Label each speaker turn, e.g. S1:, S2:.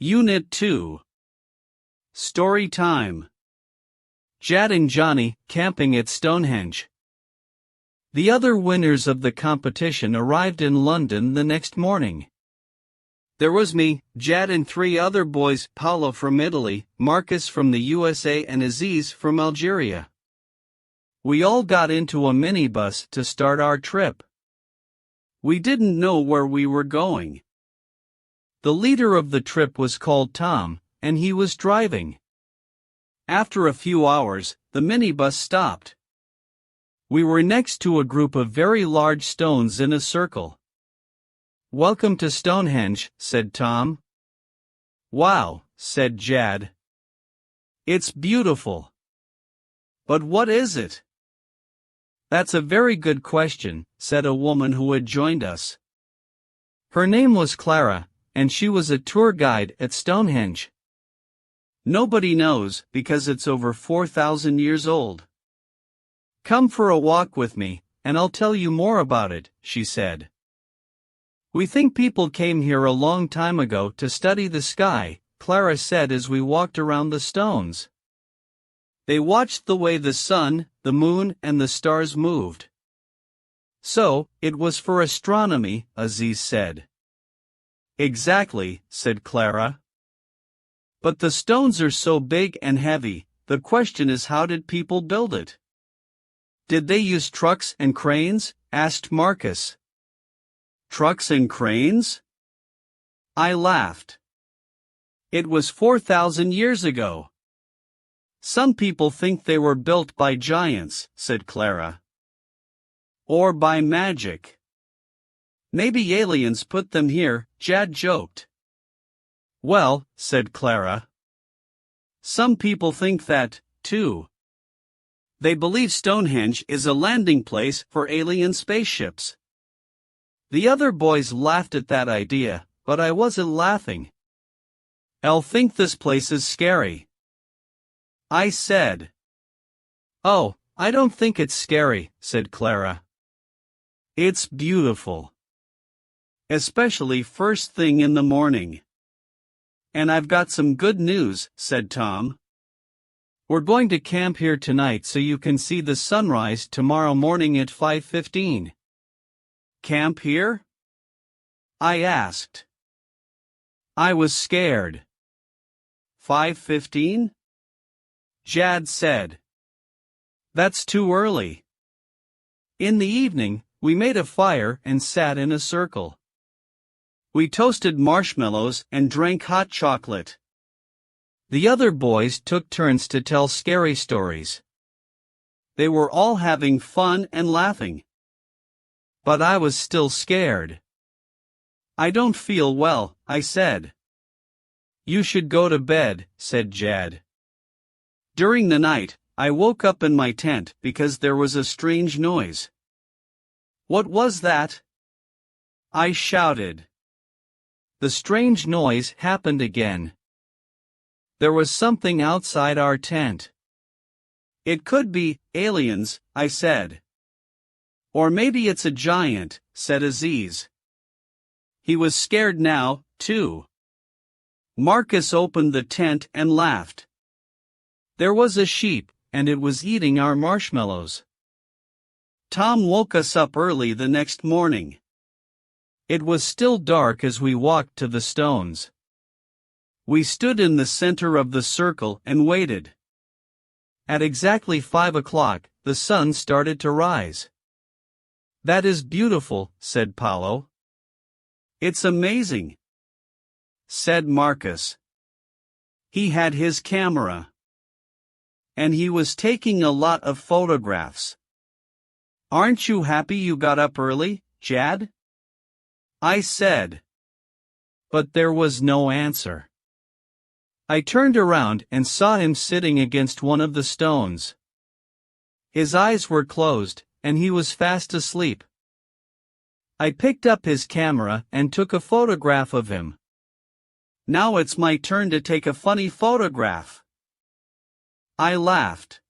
S1: Unit 2. Story time. Jad and Johnny, camping at Stonehenge. The other winners of the competition arrived in London the next morning. There was me, Jad and three other boys, Paolo from Italy, Marcus from the USA and Aziz from Algeria. We all got into a minibus to start our trip. We didn't know where we were going. The leader of the trip was called Tom, and he was driving. After a few hours, the minibus stopped. We were next to a group of very large stones in a circle. "Welcome to Stonehenge," said Tom. "Wow," said Jad. "It's beautiful." "But what is it?" "That's a very good question," said a woman who had joined us. Her name was Clara, and she was a tour guide at Stonehenge. "Nobody knows, because it's over 4,000 years old." "Come for a walk with me, and I'll tell you more about it," she said. "We think people came here a long time ago to study the sky," Clara said as we walked around the stones. "They watched the way the sun, the moon, and the stars moved." "So, it was for astronomy," Aziz said. "Exactly," said Clara. "But the stones are so big and heavy, the question is, how did people build it?" "Did they use trucks and cranes?" asked Marcus. "Trucks and cranes?" I laughed. "It was 4,000 years ago." "Some people think they were built by giants," said Clara. "Or by magic. Maybe aliens put them here," Jad joked. "Well," said Clara, "some people think that, too. They believe Stonehenge is a landing place for alien spaceships." The other boys laughed at that idea, but I wasn't laughing. "I'll think this place is scary," I said. "Oh, I don't think it's scary," said Clara. "It's beautiful. Especially first thing in the morning." "And I've got some good news," said Tom. "We're going to camp here tonight so you can see the sunrise tomorrow morning at 5:15. "Camp here?" I asked. I was scared. 5:15? Jad said. "That's too early." In the evening, we made a fire and sat in a circle. We toasted marshmallows and drank hot chocolate. The other boys took turns to tell scary stories. They were all having fun and laughing. But I was still scared. "I don't feel well," I said. "You should go to bed," said Jad. During the night, I woke up in my tent because there was a strange noise. "What was that?" I shouted. The strange noise happened again. There was something outside our tent. "It could be aliens," I said. "Or maybe it's a giant," said Aziz. He was scared now, too. Marcus opened the tent and laughed. There was a sheep, and it was eating our marshmallows. Tom woke us up early the next morning. It was still dark as we walked to the stones. We stood in the center of the circle and waited. At exactly 5 o'clock, the sun started to rise. "That is beautiful," said Paolo. "It's amazing," said Marcus. He had his camera. And he was taking a lot of photographs. "Aren't you happy you got up early, Jad?" I said. But there was no answer. I turned around and saw him sitting against one of the stones. His eyes were closed, and he was fast asleep. I picked up his camera and took a photograph of him. "Now it's my turn to take a funny photograph." I laughed.